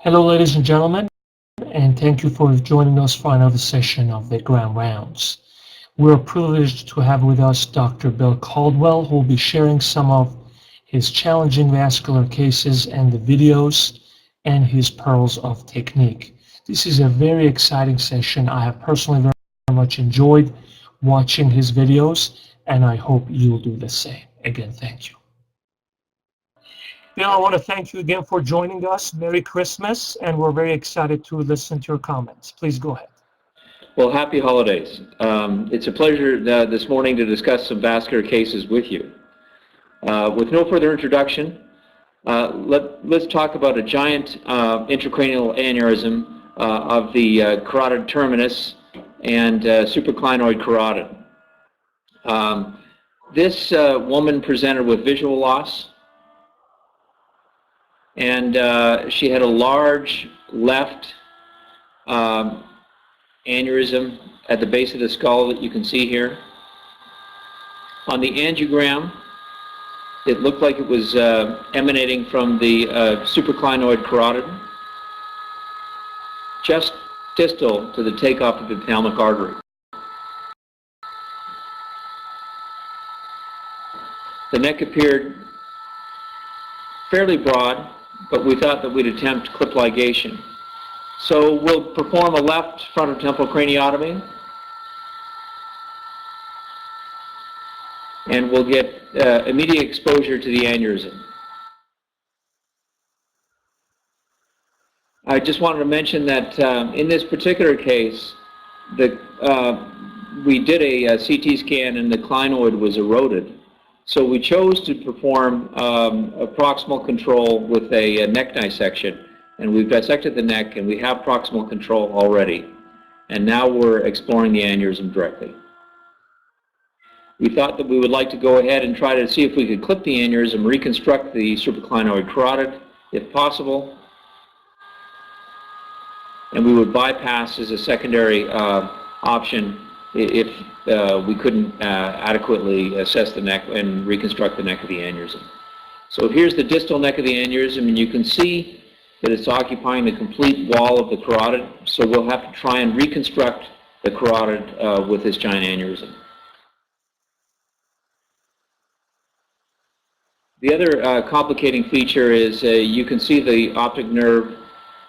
Hello, ladies and gentlemen, and thank you for joining us for another session of the Grand Rounds. We're privileged to have with us Dr. Bill Caldwell, who will be sharing some of his challenging vascular cases and the videos and his pearls of technique. This is a very exciting session. I have personally very much enjoyed watching his videos, and I hope you'll do the same. Again, thank you. Bill, I want to thank you again for joining us. Merry Christmas, and we're very excited to listen to your comments. Please go ahead. Well, happy holidays. It's a pleasure this morning to discuss some vascular cases with you. With no further introduction, let's talk about a giant intracranial aneurysm of the carotid terminus and supraclinoid carotid. This woman presented with visual loss, and she had a large left aneurysm at the base of the skull that you can see here. On the angiogram, it looked like it was emanating from the supraclinoid carotid, just distal to the takeoff of the ophthalmic artery. The neck appeared fairly broad, but we thought that we'd attempt clip ligation. So we'll perform a left frontotemporal craniotomy, and we'll get immediate exposure to the aneurysm. I just wanted to mention that in this particular case, we did a CT scan and the clinoid was eroded. So we chose to perform a proximal control with a neck dissection, and we've dissected the neck and we have proximal control already, and now we're exploring the aneurysm directly. We thought that we would like to go ahead and try to see if we could clip the aneurysm, reconstruct the supraclinoid carotid if possible, and we would bypass as a secondary option if we couldn't adequately assess the neck and reconstruct the neck of the aneurysm. So here's the distal neck of the aneurysm, and you can see that it's occupying the complete wall of the carotid, so we'll have to try and reconstruct the carotid with this giant aneurysm. The other complicating feature is you can see the optic nerve,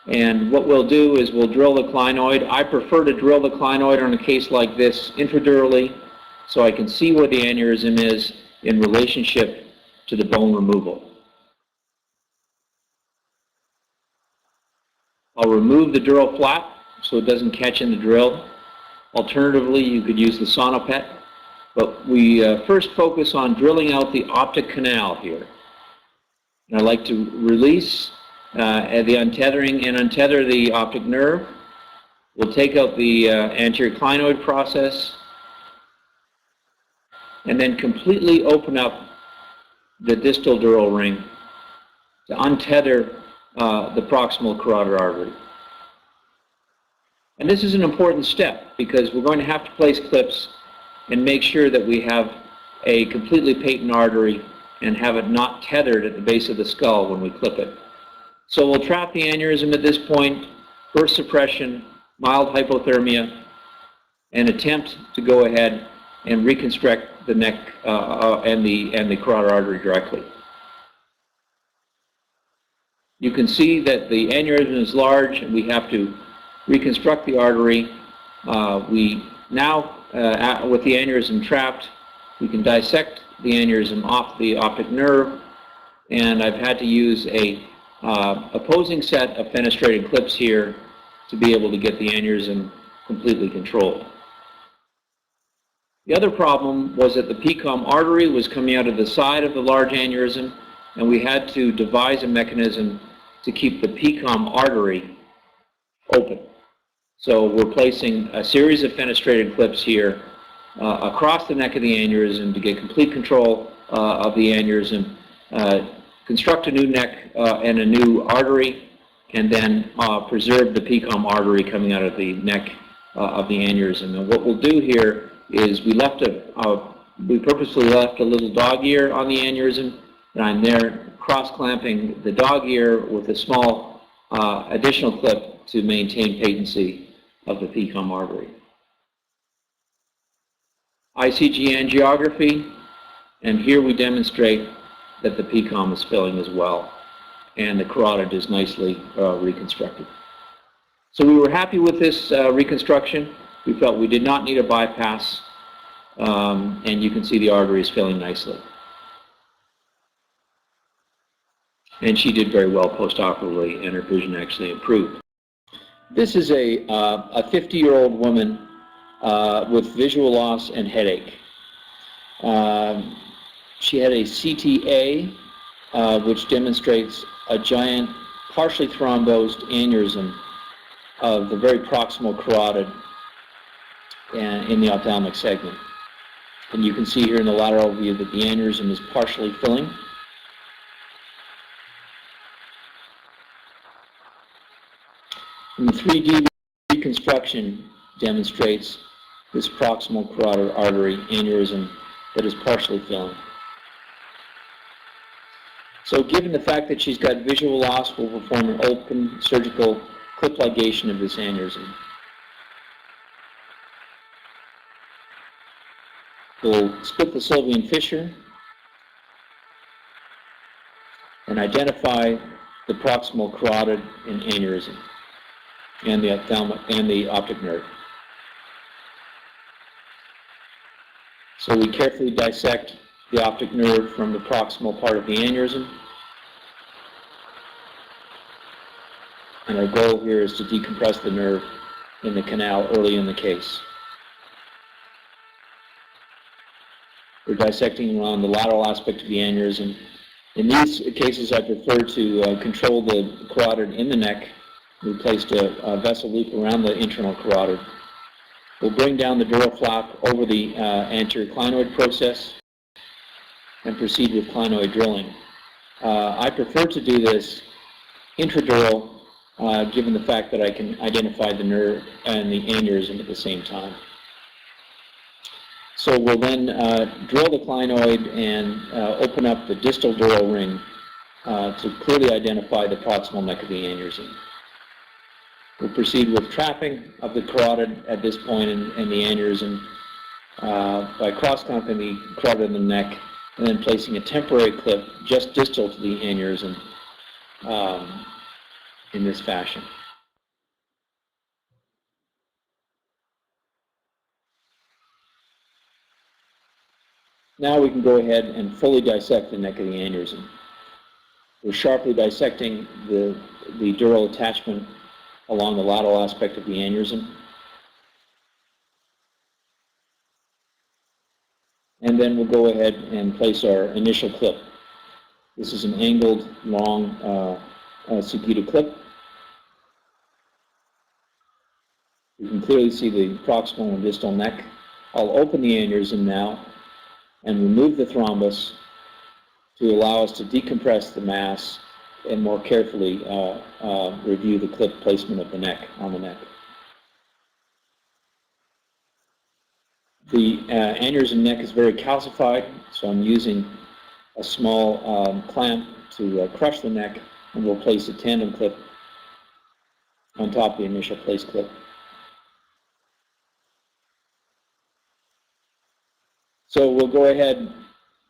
and what we'll do is we'll drill the clinoid. I prefer to drill the clinoid on a case like this intradurally so I can see where the aneurysm is in relationship to the bone removal. I'll remove the dural flap so it doesn't catch in the drill. Alternatively, you could use the sonopet, but we first focus on drilling out the optic canal here. And I like to release the untethering and untether the optic nerve. We'll take out the anterior clinoid process and then completely open up the distal dural ring to untether the proximal carotid artery. And this is an important step because we're going to have to place clips and make sure that we have a completely patent artery and have it not tethered at the base of the skull when we clip it. So we'll trap the aneurysm at this point, burst suppression, mild hypothermia, and attempt to go ahead and reconstruct the neck and the carotid artery directly. You can see that the aneurysm is large and we have to reconstruct the artery. We now, with the aneurysm trapped, we can dissect the aneurysm off the optic nerve, and I've had to use a opposing set of fenestrated clips here to be able to get the aneurysm completely controlled. The other problem was that the PCOM artery was coming out of the side of the large aneurysm, and we had to devise a mechanism to keep the PCOM artery open. So we're placing a series of fenestrated clips here across the neck of the aneurysm to get complete control of the aneurysm, construct a new neck and a new artery, and then preserve the PCOM artery coming out of the neck of the aneurysm. And what we'll do here is we purposely left a little dog ear on the aneurysm, and I'm there cross-clamping the dog ear with a small additional clip to maintain patency of the PCOM artery. ICG angiography, and here we demonstrate that the PCOM is filling as well, and the carotid is nicely reconstructed. So we were happy with this reconstruction. We felt we did not need a bypass, and you can see the artery is filling nicely. And she did very well postoperatively, and her vision actually improved. This is a 50-year-old woman with visual loss and headache. She had a CTA, which demonstrates a giant, partially thrombosed aneurysm of the very proximal carotid in the ophthalmic segment. And you can see here in the lateral view that the aneurysm is partially filling. And the 3D reconstruction demonstrates this proximal carotid artery aneurysm that is partially filling. So given the fact that she's got visual loss, we'll perform an open surgical clip ligation of this aneurysm. We'll split the sylvian fissure and identify the proximal carotid and aneurysm and the ophthalmic and the optic nerve. So we carefully dissect the optic nerve from the proximal part of the aneurysm. And our goal here is to decompress the nerve in the canal early in the case. We're dissecting around the lateral aspect of the aneurysm. In these cases, I prefer to control the carotid in the neck. We placed a vessel loop around the internal carotid. We'll bring down the dural flap over the anterior clinoid process and proceed with clinoid drilling. I prefer to do this intradural, given the fact that I can identify the nerve and the aneurysm at the same time. So we'll then drill the clinoid and open up the distal dural ring to clearly identify the proximal neck of the aneurysm. We'll proceed with trapping of the carotid at this point in the aneurysm by cross-clamping the carotid in the neck and then placing a temporary clip just distal to the aneurysm in this fashion. Now we can go ahead and fully dissect the neck of the aneurysm. We're sharply dissecting the dural attachment along the lateral aspect of the aneurysm. And then we'll go ahead and place our initial clip. This is an angled, long, supputed clip. You can clearly see the proximal and distal neck. I'll open the aneurysm now and remove the thrombus to allow us to decompress the mass and more carefully review the clip placement of the neck, on the neck. The aneurysm neck is very calcified, so I'm using a small clamp to crush the neck, and we'll place a tandem clip on top of the initial place clip. So we'll go ahead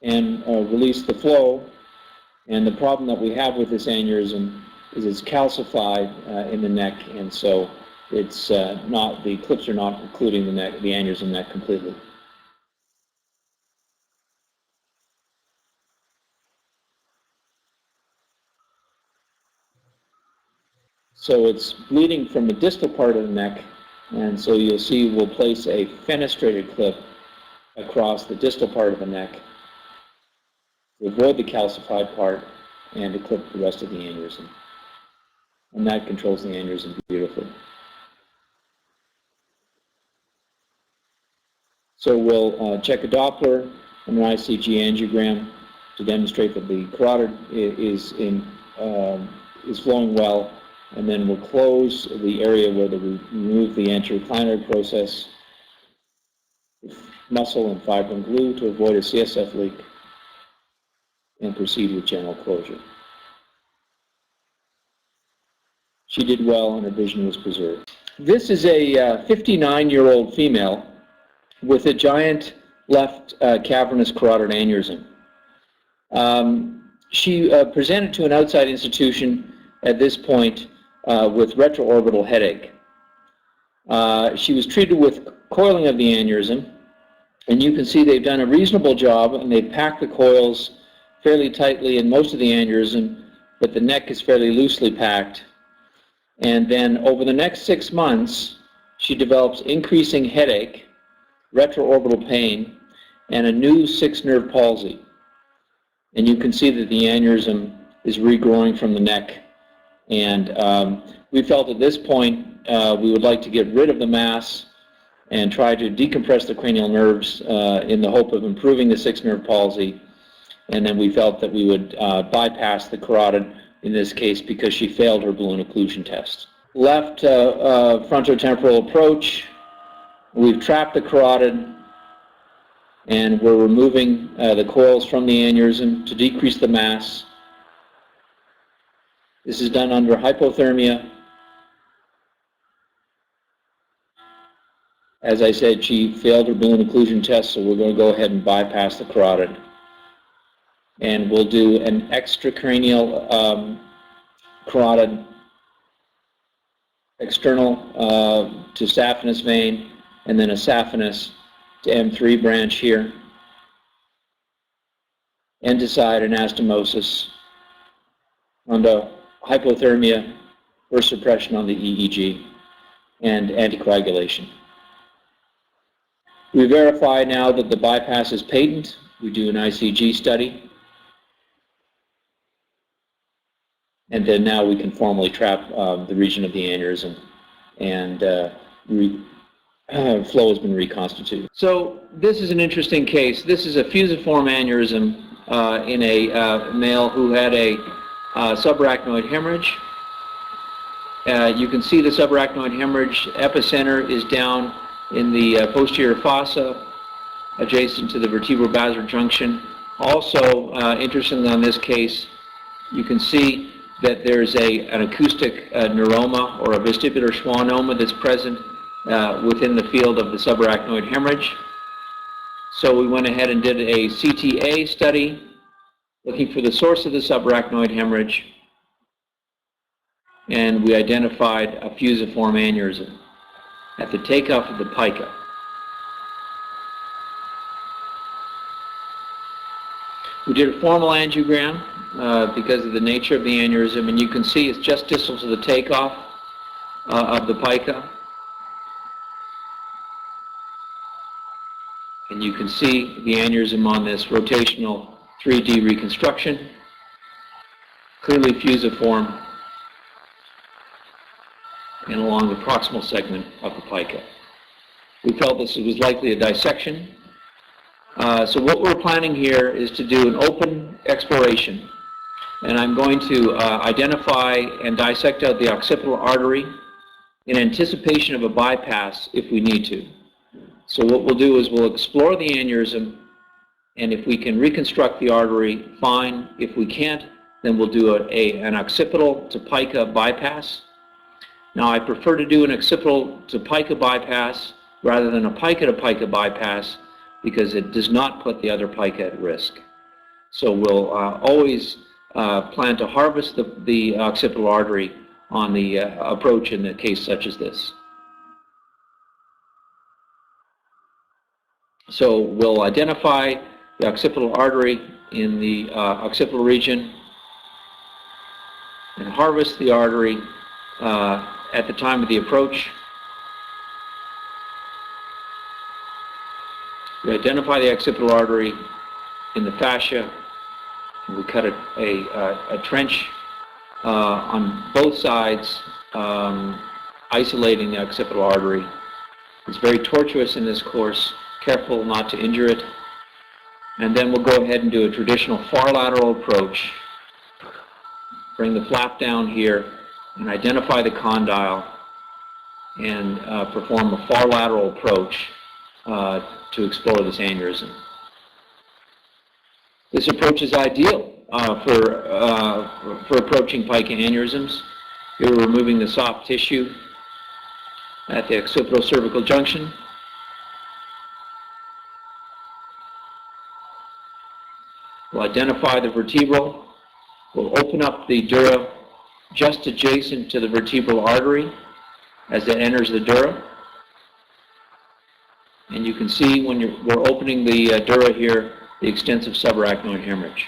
and release the flow, and the problem that we have with this aneurysm is it's calcified in the neck, and so it's not, the clips are not including the neck, the aneurysm neck completely. So it's bleeding from the distal part of the neck, and so you'll see we'll place a fenestrated clip across the distal part of the neck to avoid the calcified part and to clip the rest of the aneurysm. And that controls the aneurysm beautifully. So we'll check a Doppler and an ICG angiogram to demonstrate that the carotid is flowing well, and then we'll close the area where we remove the anterior clinoid process with muscle and fibrin glue to avoid a CSF leak, and proceed with general closure. She did well and her vision was preserved. This is a 59-year-old female with a giant left cavernous carotid aneurysm. She presented to an outside institution at this point with retroorbital headache. She was treated with coiling of the aneurysm, and you can see they've done a reasonable job, and they've packed the coils fairly tightly in most of the aneurysm, but the neck is fairly loosely packed. And then over the next 6 months, she develops increasing headache, retroorbital pain, and a new 6th nerve palsy. And you can see that the aneurysm is regrowing from the neck. And we felt at this point we would like to get rid of the mass and try to decompress the cranial nerves in the hope of improving the 6th nerve palsy. And then we felt that we would bypass the carotid in this case because she failed her balloon occlusion test. Left frontotemporal approach, we've trapped the carotid and we're removing the coils from the aneurysm to decrease the mass. This is done under hypothermia. As I said, she failed her balloon occlusion test, so we're going to go ahead and bypass the carotid. And we'll do an extracranial carotid external to saphenous vein, and then a saphenous to M3 branch here. Endoside anastomosis under hypothermia, burst suppression on the EEG, and anticoagulation. We verify now that the bypass is patent. We do an ICG study. And then now we can formally trap the region of the aneurysm, and flow has been reconstituted. So this is an interesting case. This is a fusiform aneurysm in a male who had a subarachnoid hemorrhage. You can see the subarachnoid hemorrhage epicenter is down in the posterior fossa, adjacent to the vertebrobasilar junction. Also, interestingly on this case, you can see that there's an acoustic neuroma or a vestibular schwannoma that's present within the field of the subarachnoid hemorrhage. So we went ahead and did a CTA study looking for the source of the subarachnoid hemorrhage, and we identified a fusiform aneurysm at the takeoff of the pica. We did a formal angiogram because of the nature of the aneurysm, and you can see it's just distal to the takeoff of the pica. And you can see the aneurysm on this rotational 3D reconstruction, clearly fusiform and along the proximal segment of the pica. We felt this was likely a dissection. So what we're planning here is to do an open exploration, and I'm going to identify and dissect out the occipital artery in anticipation of a bypass if we need to. So what we'll do is we'll explore the aneurysm, and if we can reconstruct the artery, fine. If we can't, then we'll do an occipital to pica bypass. Now I prefer to do an occipital to pica bypass rather than a pica to pica bypass because it does not put the other pica at risk. So we'll always plan to harvest the occipital artery on the approach in a case such as this. So we'll identify the occipital artery in the occipital region and harvest the artery at the time of the approach. We identify the occipital artery in the fascia, and we cut a trench on both sides, isolating the occipital artery. It's very tortuous in this course. Careful not to injure it. And then we'll go ahead and do a traditional far lateral approach. Bring the flap down here and identify the condyle and perform a far lateral approach to explore this aneurysm. This approach is ideal for approaching pica aneurysms Here we're removing the soft tissue at the occipital-cervical junction. We'll identify the vertebral. We'll open up the dura just adjacent to the vertebral artery as it enters the dura. And you can see when we're opening the dura here, the extensive subarachnoid hemorrhage.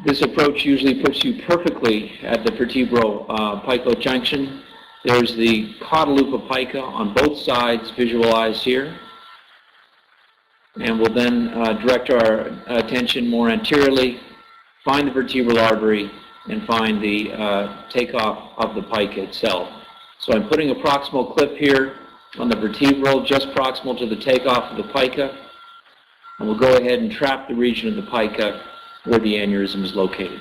This approach usually puts you perfectly at the vertebro-pico junction. There's the caudal loop of pica on both sides visualized here. And we'll then direct our attention more anteriorly, find the vertebral artery, and find the takeoff of the pica itself. So I'm putting a proximal clip here on the vertebral, just proximal to the takeoff of the pica. And we'll go ahead and trap the region of the pica where the aneurysm is located.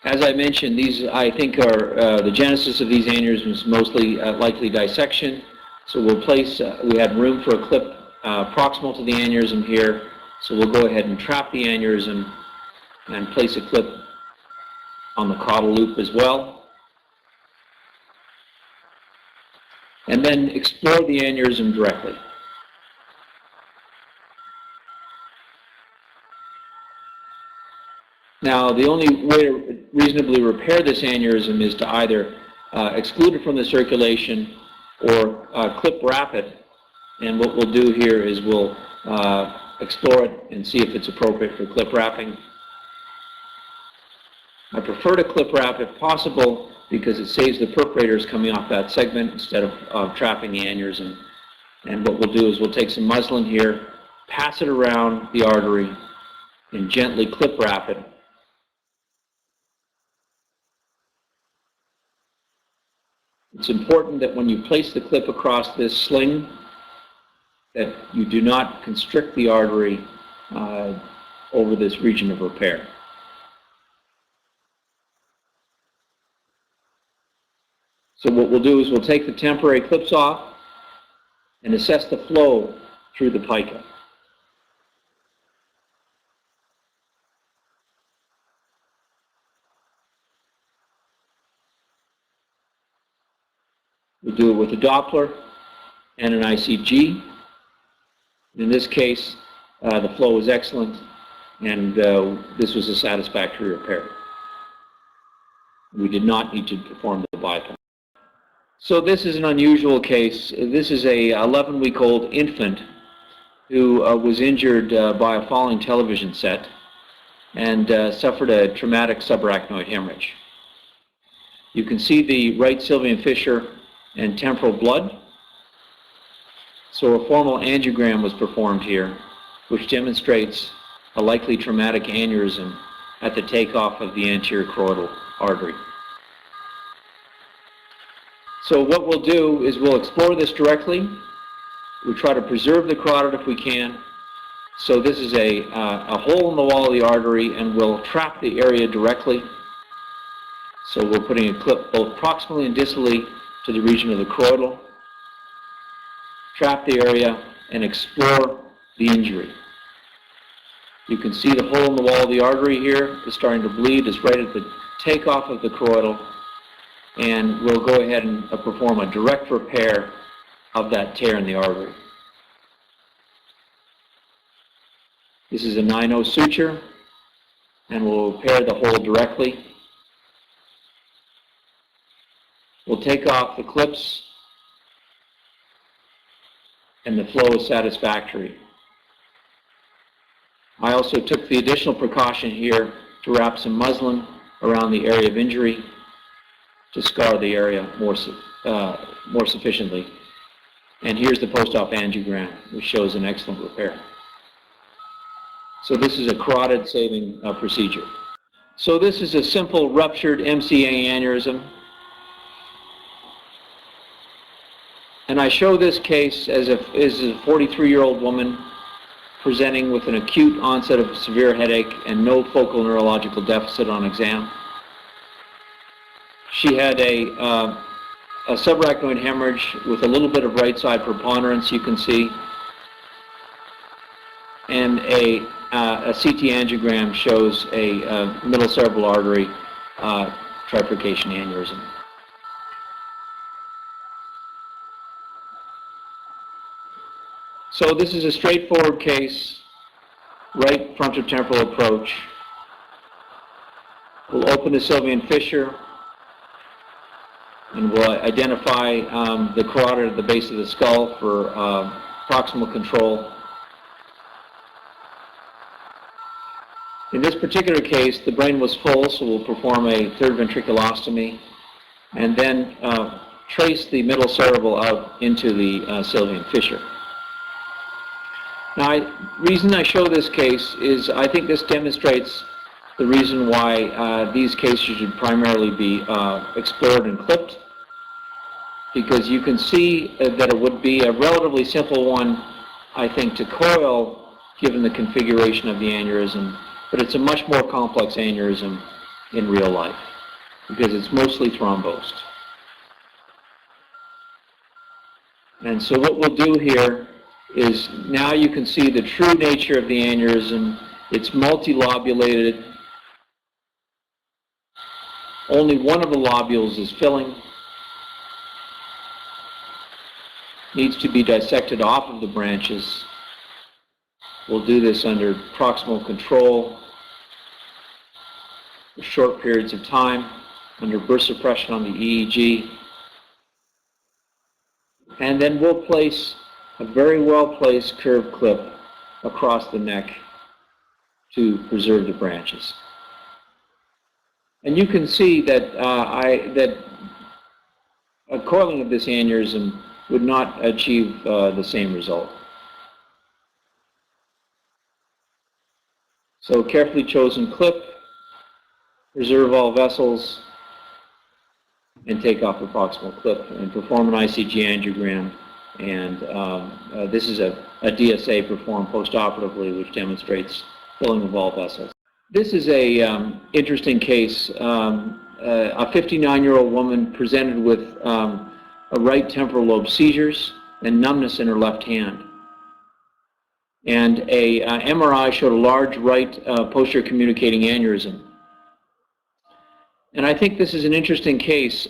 As I mentioned, these, I think, are the genesis of these aneurysms, mostly likely dissection. So we'll place, we had room for a clip proximal to the aneurysm here. So we'll go ahead and trap the aneurysm and place a clip on the caudal loop as well. And then explore the aneurysm directly. Now, the only way to reasonably repair this aneurysm is to either exclude it from the circulation or clip wrap it. And what we'll do here is we'll explore it and see if it's appropriate for clip wrapping. I prefer to clip wrap if possible because it saves the perforators coming off that segment instead of trapping the aneurysm. And what we'll do is we'll take some muslin here, pass it around the artery, and gently clip wrap it. It's important that when you place the clip across this sling, that you do not constrict the artery over this region of repair. So what we'll do is we'll take the temporary clips off and assess the flow through the pica. We'll do it with a Doppler and an ICG. In this case, the flow was excellent, and this was a satisfactory repair. We did not need to perform the bypass. So this is an unusual case. This is a 11-week-old infant who was injured by a falling television set and suffered a traumatic subarachnoid hemorrhage. You can see the right sylvian fissure and temporal blood. So a formal angiogram was performed here, which demonstrates a likely traumatic aneurysm at the takeoff of the anterior choroidal artery. So what we'll do is we'll explore this directly. We try to preserve the carotid if we can. So this is a hole in the wall of the artery, and we'll trap the area directly. So we're putting a clip both proximally and distally to the region of the choroidal. Trap the area and explore the injury. You can see the hole in the wall of the artery here is starting to bleed. It's right at the takeoff of the choroidal, and we'll go ahead and perform a direct repair of that tear in the artery. This is a 9-0 suture, and we'll repair the hole directly. We'll take off the clips, and the flow is satisfactory. I also took the additional precaution here to wrap some muslin around the area of injury to scar the area more sufficiently. And here's the post-op angiogram, which shows an excellent repair. So this is a carotid-saving procedure. So this is a simple ruptured MCA aneurysm. And I show this case as a 43-year-old woman presenting with an acute onset of severe headache and no focal neurological deficit on exam. She had a a subarachnoid hemorrhage with a little bit of right side preponderance, you can see, and a CT angiogram shows a middle cerebral artery trifurcation aneurysm. So this is a straightforward case, right frontotemporal approach. We'll open the sylvian fissure and we'll identify the carotid at the base of the skull for proximal control. In this particular case, the brain was full, so we'll perform a third ventriculostomy and then trace the middle cerebral out into the sylvian fissure. Now, the reason I show this case is I think this demonstrates the reason why these cases should primarily be explored and clipped, because you can see that it would be a relatively simple one, I think, to coil given the configuration of the aneurysm, but it's a much more complex aneurysm in real life because it's mostly thrombosed. And so what we'll do here is now you can see the true nature of the aneurysm. It's multilobulated. Only one of the lobules is filling. Needs to be dissected off of the branches. We'll do this under proximal control for short periods of time, under burst suppression on the EEG. And then we'll place a very well-placed curved clip across the neck to preserve the branches. And you can see that a coiling of this aneurysm would not achieve the same result. So carefully chosen clip, preserve all vessels, and take off the proximal clip and perform an ICG angiogram. And this is a DSA performed postoperatively, which demonstrates filling of all vessels. This is a interesting case. A 59-year-old woman presented with a right temporal lobe seizures and numbness in her left hand. And a MRI showed a large right posterior communicating aneurysm. And I think this is an interesting case.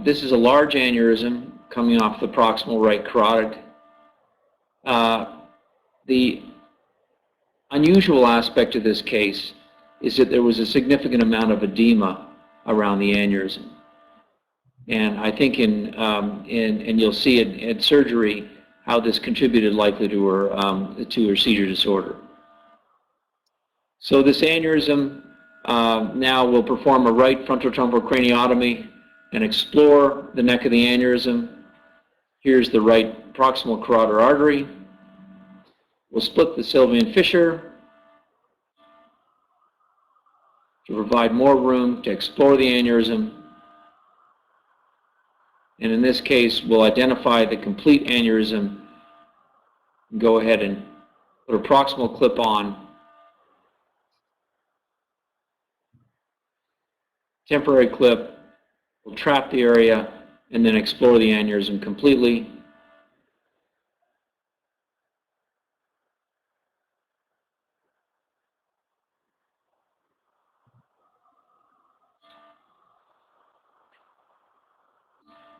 This is a large aneurysm coming off the proximal right carotid. The unusual aspect of this case is that there was a significant amount of edema around the aneurysm. And I think and you'll see it in surgery how this contributed likely to her seizure disorder. So this aneurysm, now we'll perform a right frontotemporal craniotomy and explore the neck of the aneurysm. Here's the right proximal carotid artery. We'll split the sylvian fissure to provide more room to explore the aneurysm. And in this case, we'll identify the complete aneurysm and go ahead and put a proximal clip on. Temporary clip, we'll trap the area and then explore the aneurysm completely.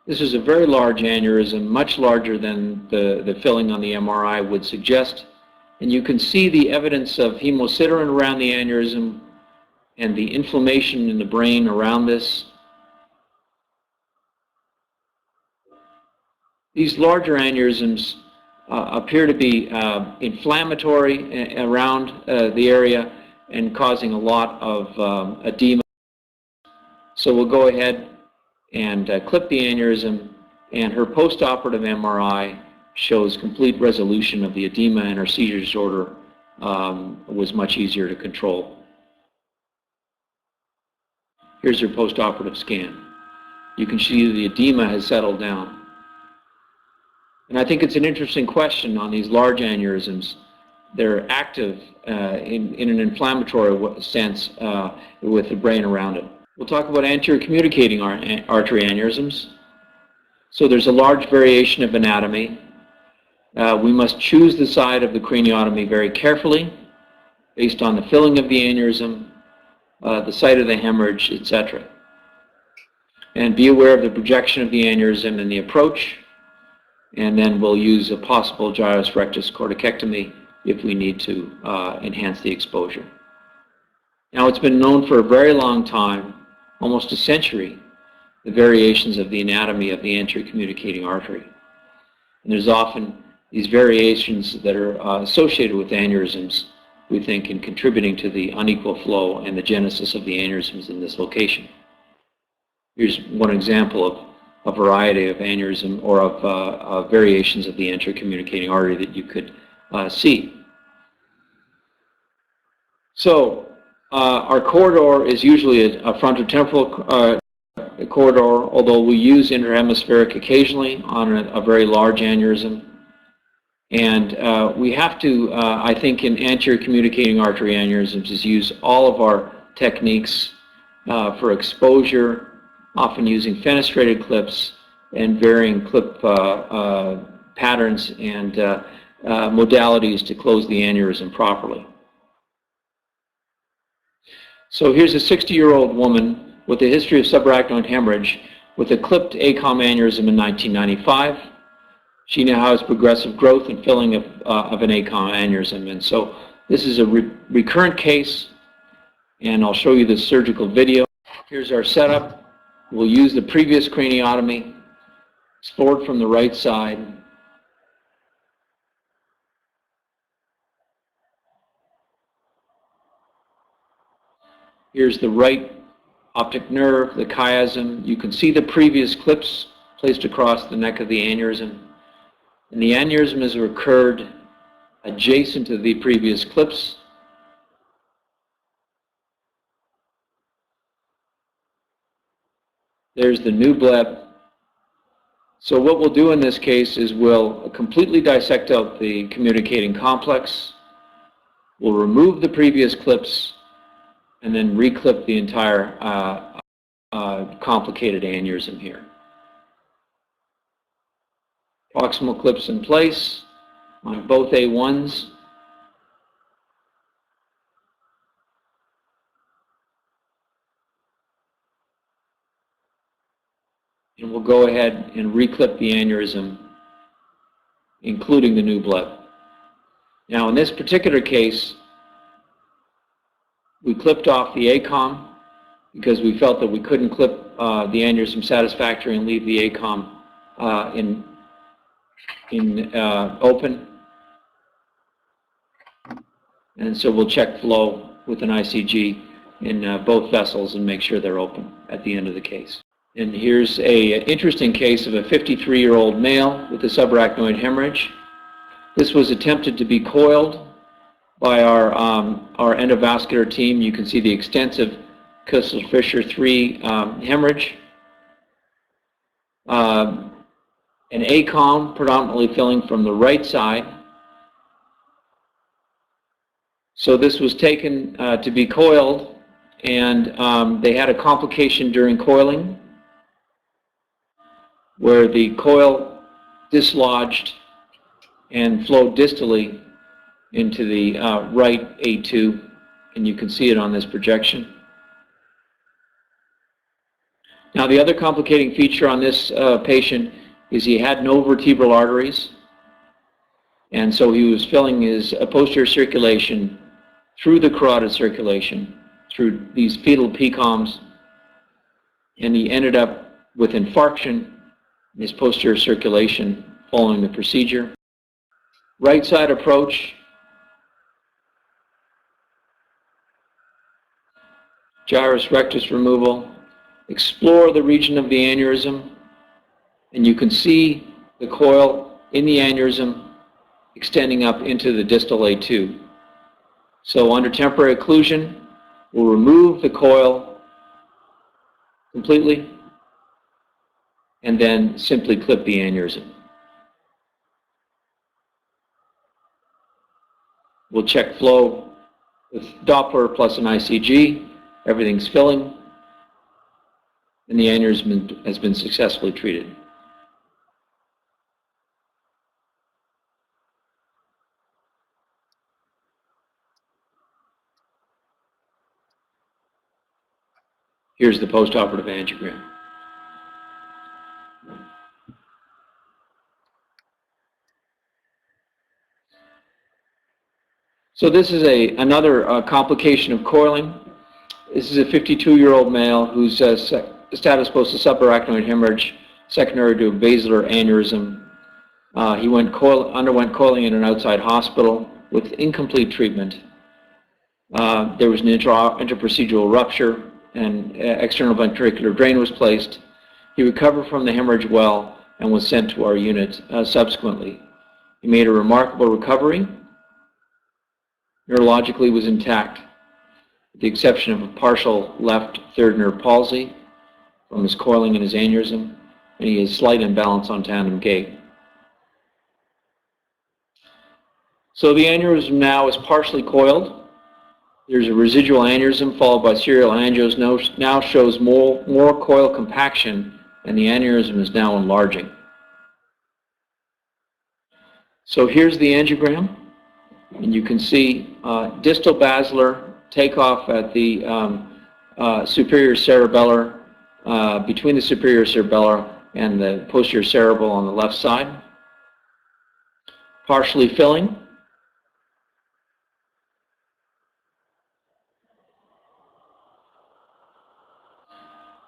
This is a very large aneurysm, much larger than the filling on the MRI would suggest. And you can see the evidence of hemosiderin around the aneurysm and the inflammation in the brain around this. These larger aneurysms appear to be inflammatory around the area and causing a lot of edema. So we'll go ahead and clip the aneurysm, and her postoperative MRI shows complete resolution of the edema, and her seizure disorder was much easier to control. Here's her postoperative scan. You can see the edema has settled down. And I think it's an interesting question on these large aneurysms. They're active in an inflammatory sense with the brain around it. We'll talk about anterior communicating artery aneurysms. So there's a large variation of anatomy. We must choose the side of the craniotomy very carefully based on the filling of the aneurysm, the site of the hemorrhage, etc. And be aware of the projection of the aneurysm and the approach, and then we'll use a possible gyrus rectus corticectomy if we need to enhance the exposure. Now, it's been known for a very long time, almost a century, the variations of the anatomy of the anterior communicating artery. And there's often these variations that are associated with aneurysms, we think, in contributing to the unequal flow and the genesis of the aneurysms in this location. Here's one example of a variety of aneurysm or of variations of the anterior communicating artery that you could see. So our corridor is usually a frontotemporal corridor, although we use interhemispheric occasionally on a very large aneurysm. And we have to, I think, in anterior communicating artery aneurysms, is use all of our techniques for exposure, often using fenestrated clips and varying clip patterns and modalities to close the aneurysm properly. So here's a 60-year-old woman with a history of subarachnoid hemorrhage with a clipped ACOM aneurysm in 1995. She now has progressive growth and filling of an ACOM aneurysm. And so this is a recurrent case, and I'll show you the surgical video. Here's our setup. We'll use the previous craniotomy, explored from the right side. Here's the right optic nerve, the chiasm. You can see the previous clips placed across the neck of the aneurysm. And the aneurysm has occurred adjacent to the previous clips. There's the new bleb. So what we'll do in this case is we'll completely dissect out the communicating complex. We'll remove the previous clips and then reclip the entire complicated aneurysm here. Proximal clips in place on both A1s. And we'll go ahead and reclip the aneurysm, including the new bleb. Now, in this particular case, we clipped off the ACOM because we felt that we couldn't clip the aneurysm satisfactorily and leave the ACOM open. And so we'll check flow with an ICG in both vessels and make sure they're open at the end of the case. And here's an interesting case of a 53-year-old male with a subarachnoid hemorrhage. This was attempted to be coiled by our endovascular team. You can see the extensive Kessler-Fisher 3 hemorrhage. An ACOM predominantly filling from the right side. So this was taken to be coiled, and they had a complication during coiling where the coil dislodged and flowed distally into the right A2, and you can see it on this projection. Now, the other complicating feature on this patient is he had no vertebral arteries, and so he was filling his posterior circulation through the carotid circulation, through these fetal PCOMs, and he ended up with infarction in his posterior circulation following the procedure. Right side approach, gyrus rectus removal. Explore the region of the aneurysm, and you can see the coil in the aneurysm extending up into the distal A2. So under temporary occlusion, we'll remove the coil completely and then simply clip the aneurysm. We'll check flow with Doppler plus an ICG. Everything's filling, and the aneurysm has been successfully treated. Here's the postoperative angiogram. So this is another complication of coiling. This is a 52-year-old male whose status post subarachnoid hemorrhage secondary to a basilar aneurysm. He underwent coiling in an outside hospital with incomplete treatment. There was an interprocedural rupture and external ventricular drain was placed. He recovered from the hemorrhage well and was sent to our unit subsequently. He made a remarkable recovery. Neurologically was intact, with the exception of a partial left third nerve palsy from his coiling in his aneurysm, and he has slight imbalance on tandem gait. So the aneurysm now is partially coiled. There's a residual aneurysm followed by serial angios, now shows more coil compaction, and the aneurysm is now enlarging. So here's the angiogram, and you can see distal basilar takeoff at the superior cerebellar, between the superior cerebellar and the posterior cerebral on the left side. Partially filling.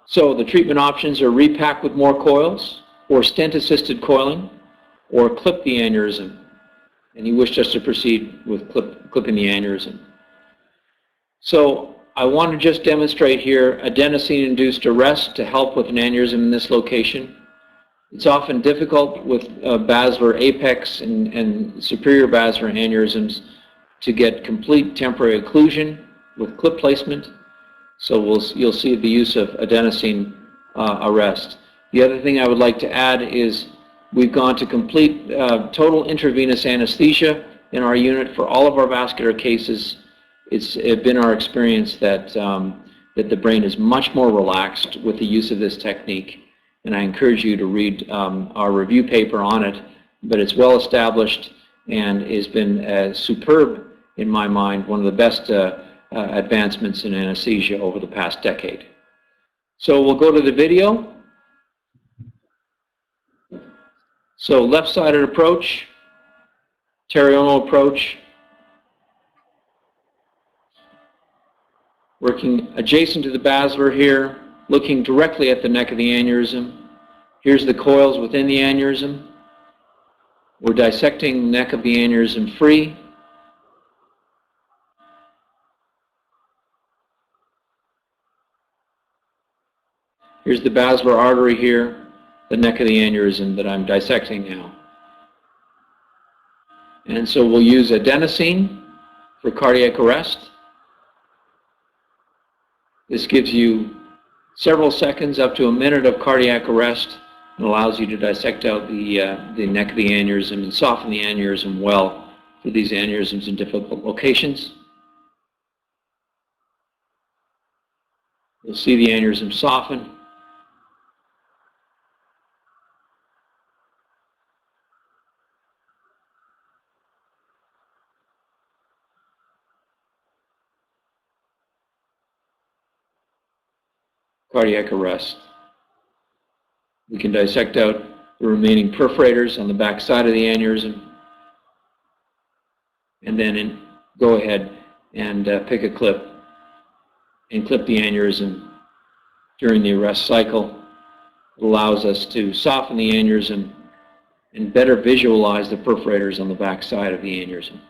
So the treatment options are repack with more coils, or stent-assisted coiling, or clip the aneurysm. And he wished us to proceed with clipping the aneurysm. So I want to just demonstrate here adenosine-induced arrest to help with an aneurysm in this location. It's often difficult with basilar apex and superior basilar aneurysms to get complete temporary occlusion with clip placement. So you'll see the use of adenosine arrest. The other thing I would like to add is we've gone to complete total intravenous anesthesia in our unit for all of our vascular cases. It's been our experience that the brain is much more relaxed with the use of this technique, and I encourage you to read our review paper on it, but it's well established and has been superb in my mind, one of the best advancements in anesthesia over the past decade. So we'll go to the video. So left-sided approach, pterional approach, working adjacent to the basilar here, looking directly at the neck of the aneurysm. Here's the coils within the aneurysm. We're dissecting the neck of the aneurysm free. Here's the basilar artery here, the neck of the aneurysm that I'm dissecting now. And so we'll use adenosine for cardiac arrest. This gives you several seconds, up to a minute of cardiac arrest, and allows you to dissect out the neck of the aneurysm and soften the aneurysm well for these aneurysms in difficult locations. You'll see the aneurysm soften. Cardiac arrest. We can dissect out the remaining perforators on the back side of the aneurysm, and then go ahead and pick a clip and clip the aneurysm during the arrest cycle. It allows us to soften the aneurysm and better visualize the perforators on the back side of the aneurysm.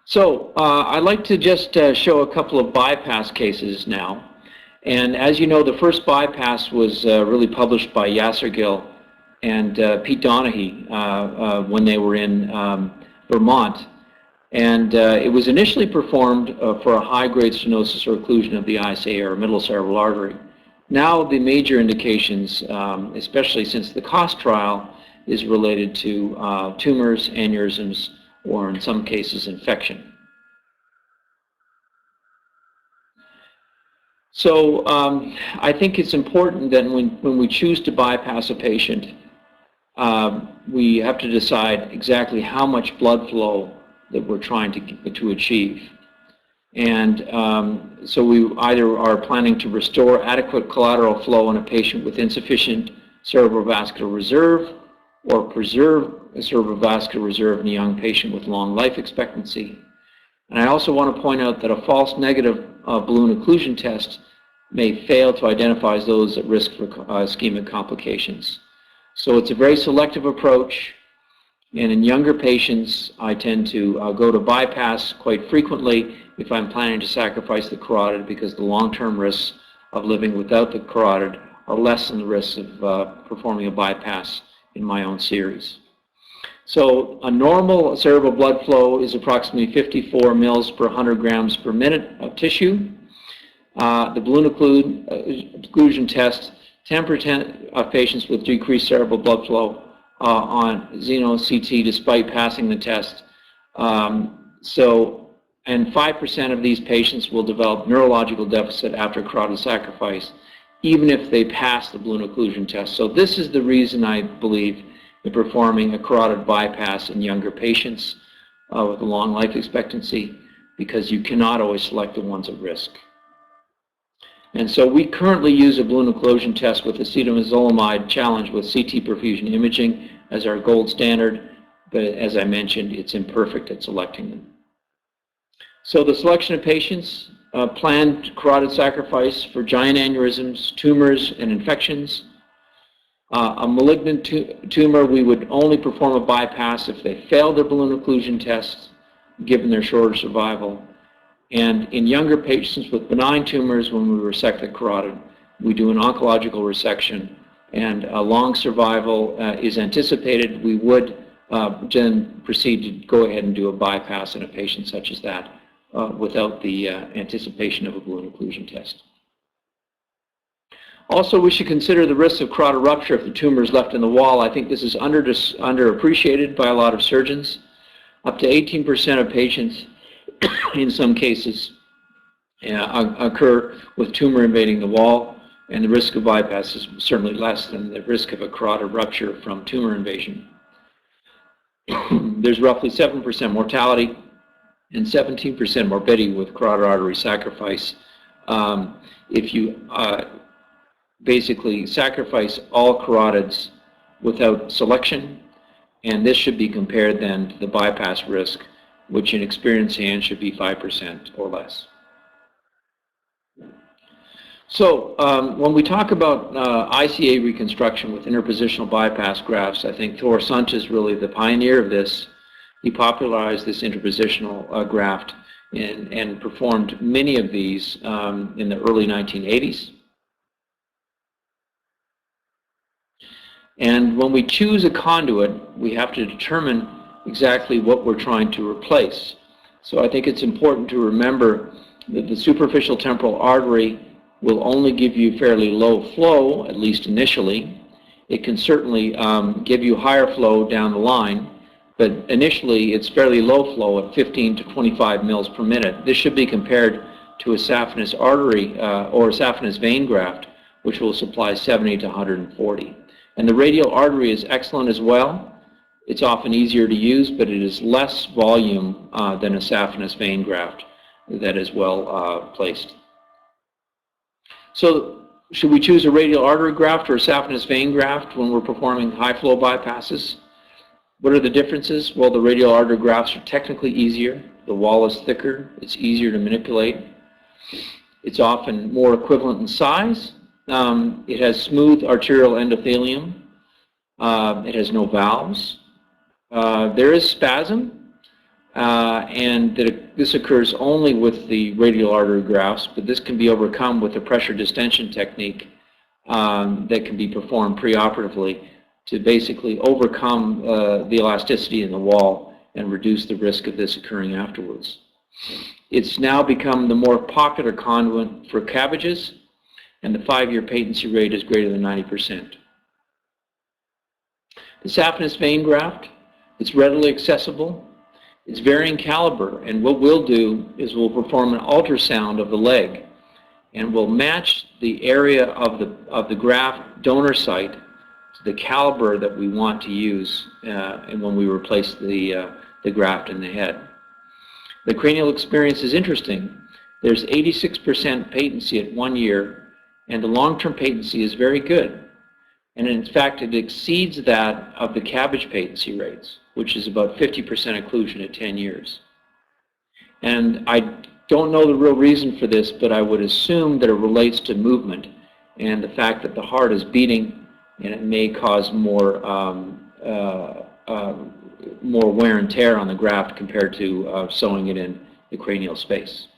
So I'd like to just show a couple of bypass cases now. And as you know, the first bypass was really published by Yasser Gill and Pete Donaghy when they were in Vermont. And it was initially performed for a high-grade stenosis or occlusion of the ISA or middle cerebral artery. Now the major indications, especially since the COST trial, is related to tumors, aneurysms, or in some cases infection. So I think it's important that when we choose to bypass a patient, we have to decide exactly how much blood flow that we're trying to achieve. And so we either are planning to restore adequate collateral flow in a patient with insufficient cerebrovascular reserve, or preserve a cerebrovascular reserve in a young patient with long life expectancy. And I also want to point out that a false negative balloon occlusion test may fail to identify those at risk for ischemic complications. So it's a very selective approach, and in younger patients I tend to go to bypass quite frequently if I'm planning to sacrifice the carotid, because the long-term risks of living without the carotid are less than the risks of performing a bypass in my own series. So a normal cerebral blood flow is approximately 54 mils per 100 grams per minute of tissue. The balloon occlusion test, 10% of patients with decreased cerebral blood flow on xeno-CT despite passing the test. And 5% of these patients will develop neurological deficit after carotid sacrifice, even if they pass the balloon occlusion test. So this is the reason I believe in performing a carotid bypass in younger patients with a long life expectancy, because you cannot always select the ones at risk. And so we currently use a balloon occlusion test with acetazolamide challenge with CT perfusion imaging as our gold standard, but as I mentioned, it's imperfect at selecting them. So the selection of patients, planned carotid sacrifice for giant aneurysms, tumors, and infections. A malignant tumor, we would only perform a bypass if they failed their balloon occlusion test, given their shorter survival. And in younger patients with benign tumors, when we resect the carotid, we do an oncological resection, and a long survival is anticipated. We would then proceed to go ahead and do a bypass in a patient such as that without the anticipation of a balloon occlusion test. Also, we should consider the risk of carotid rupture if the tumor is left in the wall. I think this is underappreciated by a lot of surgeons. Up to 18% of patients in some cases occur with tumor invading the wall, and the risk of bypass is certainly less than the risk of a carotid rupture from tumor invasion. There's roughly 7% mortality and 17% morbidity with carotid artery sacrifice. If you basically sacrifice all carotids without selection, and this should be compared then to the bypass risk, which in experienced hands should be 5% or less. So when we talk about ICA reconstruction with interpositional bypass grafts, I think Thor Sundt is really the pioneer of this. He popularized this interpositional graft and performed many of these in the early 1980s. And when we choose a conduit, we have to determine exactly what we're trying to replace. So I think it's important to remember that the superficial temporal artery will only give you fairly low flow, at least initially. It can certainly give you higher flow down the line, but initially it's fairly low flow at 15 to 25 mils per minute. This should be compared to a saphenous artery or a saphenous vein graft, which will supply 70 to 140. And the radial artery is excellent as well. It's often easier to use, but it is less volume than a saphenous vein graft that is well placed. So should we choose a radial artery graft or a saphenous vein graft when we're performing high flow bypasses? What are the differences? Well, the radial artery grafts are technically easier. The wall is thicker. It's easier to manipulate. It's often more equivalent in size. It has smooth arterial endothelium. It has no valves. There is spasm, and this occurs only with the radial artery grafts, but this can be overcome with a pressure distension technique that can be performed preoperatively to basically overcome the elasticity in the wall and reduce the risk of this occurring afterwards. It's now become the more popular conduit for CABGs, and the 5-year patency rate is greater than 90%. The saphenous vein graft, it's readily accessible. It's varying caliber, and what we'll do is we'll perform an ultrasound of the leg, and we'll match the area of the graft donor site to the caliber that we want to use and when we replace the graft in the head. The cranial experience is interesting. There's 86% patency at 1 year, and the long-term patency is very good. And in fact, it exceeds that of the cabbage patency rates, which is about 50% occlusion at 10 years. And I don't know the real reason for this, but I would assume that it relates to movement and the fact that the heart is beating, and it may cause more wear and tear on the graft compared to sewing it in the cranial space.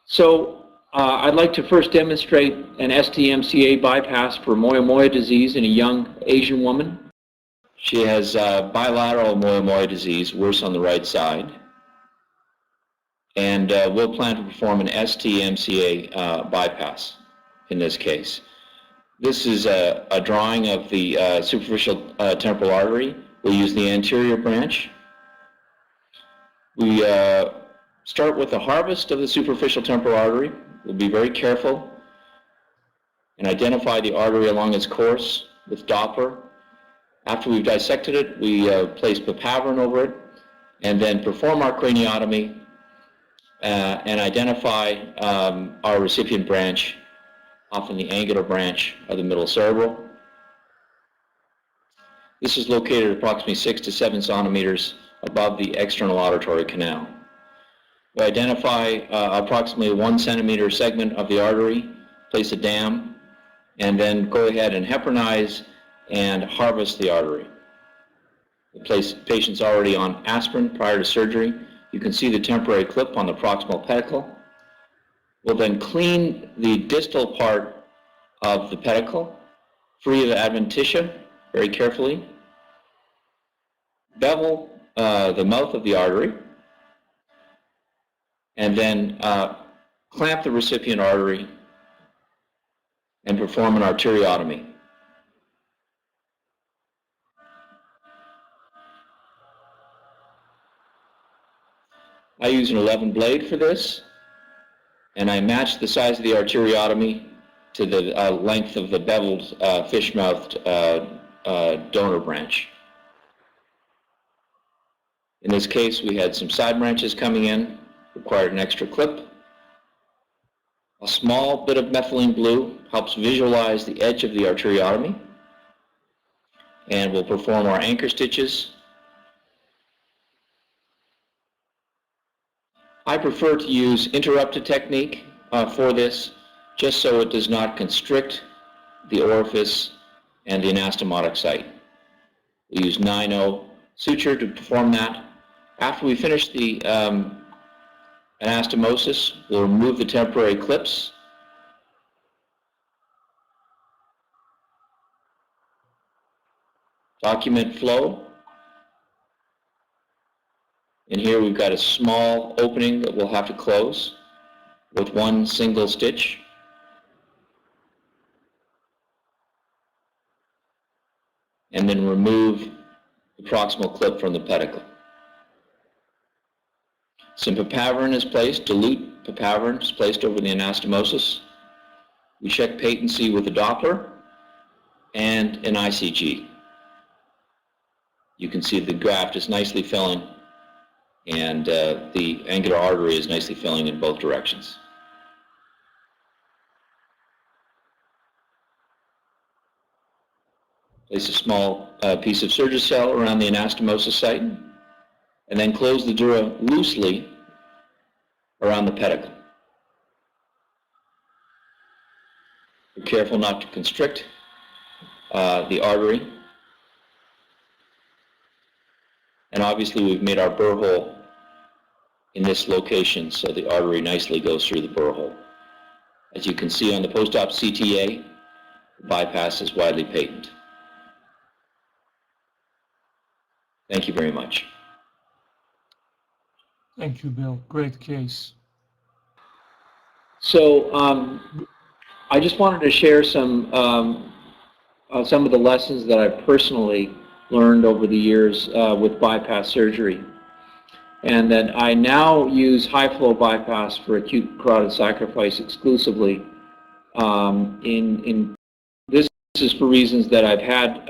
So I'd like to first demonstrate an STMCA bypass for Moyamoya disease in a young Asian woman. She has bilateral Moyamoya disease, worse on the right side. And we'll plan to perform an STMCA bypass in this case. This is a drawing of the superficial temporal artery. We'll use the anterior branch. We start with the harvest of the superficial temporal artery. We'll be very careful and identify the artery along its course with Doppler. After we've dissected it, we place papaverin over it and then perform our craniotomy and identify our recipient branch, often the angular branch of the middle cerebral. This is located approximately 6 to 7 centimeters above the external auditory canal. We identify approximately a 1 centimeter segment of the artery, place a dam, and then go ahead and heparinize and harvest the artery. The patient's already on aspirin prior to surgery. You can see the temporary clip on the proximal pedicle. We'll then clean the distal part of the pedicle, free of adventitia, very carefully. Bevel the mouth of the artery, and then clamp the recipient artery and perform an arteriotomy. I use an 11 blade for this, and I match the size of the arteriotomy to the length of the beveled fish-mouthed donor branch. In this case, we had some side branches coming in, required an extra clip. A small bit of methylene blue helps visualize the edge of the arteriotomy, and we'll perform our anchor stitches. I prefer to use interrupted technique for this, just so it does not constrict the orifice and the anastomotic site. We use 9-0 suture to perform that. After we finish the anastomosis, we'll remove the temporary clips. Document flow. And here we've got a small opening that we'll have to close with one single stitch. And then remove the proximal clip from the pedicle. Some papaverin is placed, dilute papaverin is placed over the anastomosis. We check patency with a Doppler and an ICG. You can see the graft is nicely filling, and the angular artery is nicely filling in both directions. Place a small piece of Surgicel around the anastomosis site, and then close the dura loosely around the pedicle. Be careful not to constrict the artery. And obviously we've made our burr hole in this location so the artery nicely goes through the burr hole. As you can see on the post-op CTA, the bypass is widely patent. Thank you very much. Thank you, Bill. Great case. So I just wanted to share some some of the lessons that I've personally learned over the years with bypass surgery. And that I now use high-flow bypass for acute carotid sacrifice exclusively. This is for reasons that I've had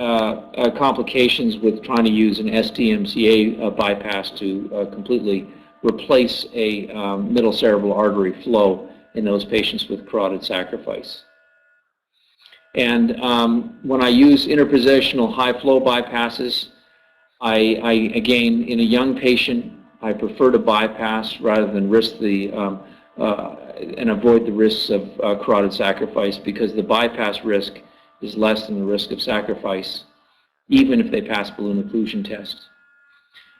complications with trying to use an STMCA bypass to completely replace a middle cerebral artery flow in those patients with carotid sacrifice. And when I use interpositional high-flow bypasses, again, in a young patient, I prefer to bypass rather than risk the and avoid the risks of carotid sacrifice, because the bypass risk is less than the risk of sacrifice, even if they pass balloon occlusion test.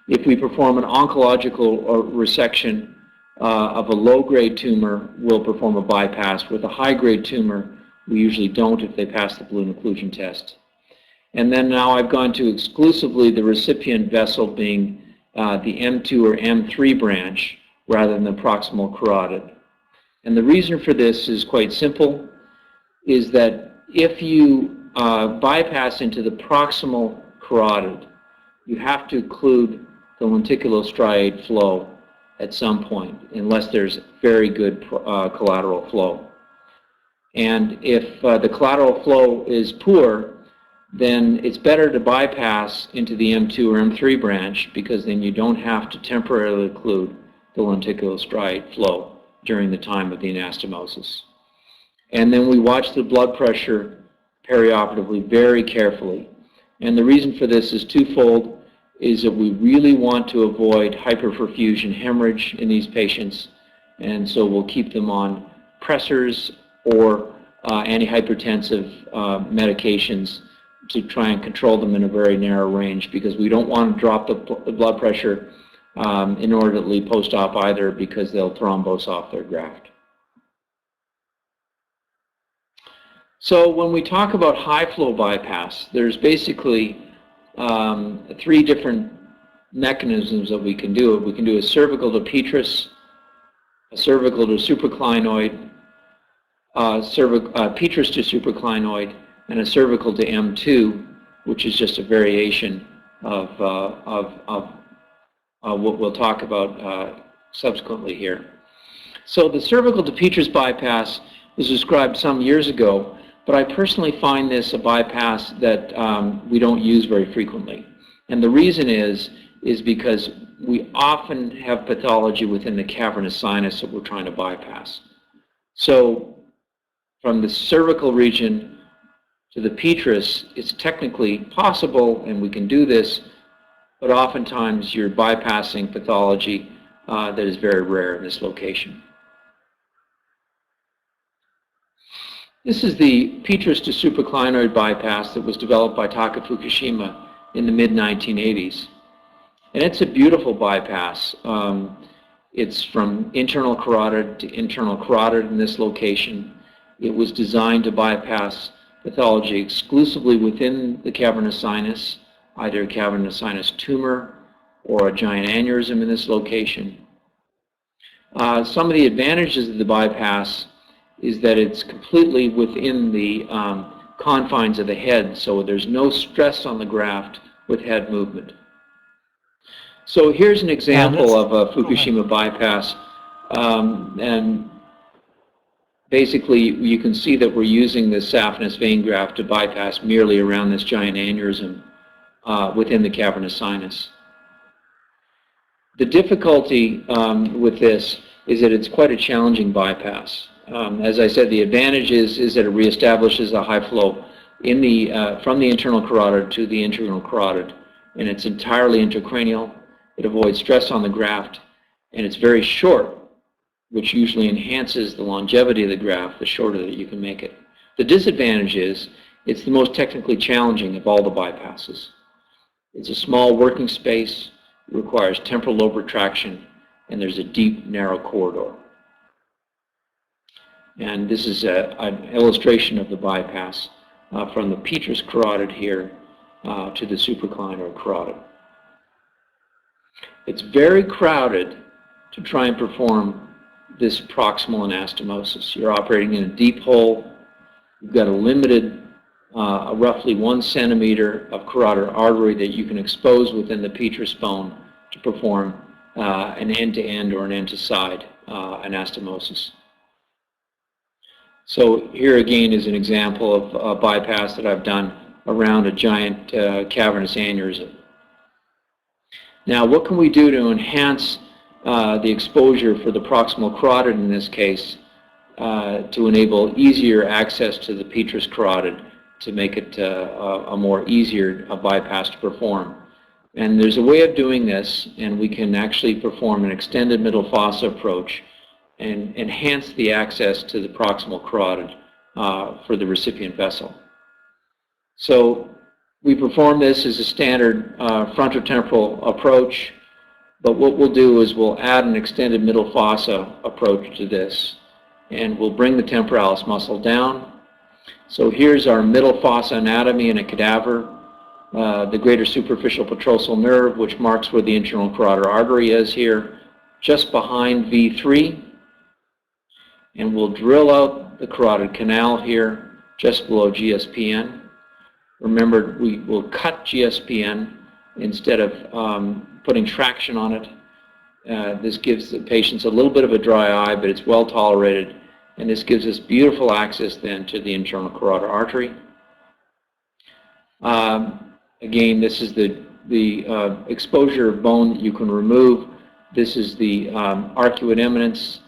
If we perform an oncological resection of a low-grade tumor, we'll perform a bypass. With a high-grade tumor, we usually don't if they pass the balloon occlusion test. And then now I've gone to exclusively the recipient vessel being the M2 or M3 branch rather than the proximal carotid. And the reason for this is quite simple, is that if you bypass into the proximal carotid, you have to occlude the lenticulostriate flow at some point, unless there's very good collateral flow. And if the collateral flow is poor, then it's better to bypass into the M2 or M3 branch, because then you don't have to temporarily occlude the lenticulostriate flow during the time of the anastomosis. And then we watch the blood pressure perioperatively very carefully. And the reason for this is twofold, is that we really want to avoid hyperperfusion hemorrhage in these patients, and so we'll keep them on pressors or antihypertensive medications to try and control them in a very narrow range, because we don't want to drop the blood pressure inordinately post-op either, because they'll thrombose off their graft. So when we talk about high-flow bypass, there's basically 3 different mechanisms that we can do. We can do a cervical to petrous, a cervical to supraclinoid, petrous to supraclinoid, and a cervical to M2, which is just a variation of what we'll talk about subsequently here. So the cervical to petrous bypass was described some years ago, but I personally find this a bypass that we don't use very frequently. And the reason is because we often have pathology within the cavernous sinus that we're trying to bypass. So from the cervical region to the petrous, it's technically possible, and we can do this, but oftentimes you're bypassing pathology that is very rare in this location. This is the petrous to supraclinoid bypass that was developed by Taka Fukushima in the mid-1980s. And it's a beautiful bypass. It's from internal carotid to internal carotid in this location. It was designed to bypass pathology exclusively within the cavernous sinus, either a cavernous sinus tumor or a giant aneurysm in this location. Some of the advantages of the bypass is that it's completely within the confines of the head, so there's no stress on the graft with head movement. So here's an example of a Fukushima bypass, and basically you can see that we're using this saphenous vein graft to bypass merely around this giant aneurysm within the cavernous sinus. The difficulty with this is that it's quite a challenging bypass. As I said, the advantage is that it reestablishes a high flow in the, from the internal carotid to the internal carotid, and it's entirely intracranial. It avoids stress on the graft, and it's very short, which usually enhances the longevity of the graft the shorter that you can make it. The disadvantage is it's the most technically challenging of all the bypasses. It's a small working space, it requires temporal lobe retraction, and there's a deep, narrow corridor. And this is an illustration of the bypass from the petrous carotid here to the supraclinoid carotid. It's very crowded to try and perform this proximal anastomosis. You're operating in a deep hole. You've got a limited a roughly 1 centimeter of carotid artery that you can expose within the petrous bone to perform an end-to-end or an end-to-side anastomosis. So here again is an example of a bypass that I've done around a giant cavernous aneurysm. Now, what can we do to enhance the exposure for the proximal carotid in this case to enable easier access to the petrous carotid to make it a more easier bypass to perform? And there's a way of doing this, and we can actually perform an extended middle fossa approach and enhance the access to the proximal carotid for the recipient vessel. So we perform this as a standard frontotemporal approach, but what we'll do is we'll add an extended middle fossa approach to this, and we'll bring the temporalis muscle down. So here's our middle fossa anatomy in a cadaver, the greater superficial petrosal nerve, which marks where the internal carotid artery is here, just behind V3. And we'll drill out the carotid canal here, just below GSPN. Remember, we will cut GSPN instead of putting traction on it. This gives the patients a little bit of a dry eye, but it's well tolerated. And this gives us beautiful access then to the internal carotid artery. Again, this is the exposure of bone that you can remove. This is the arcuate eminence,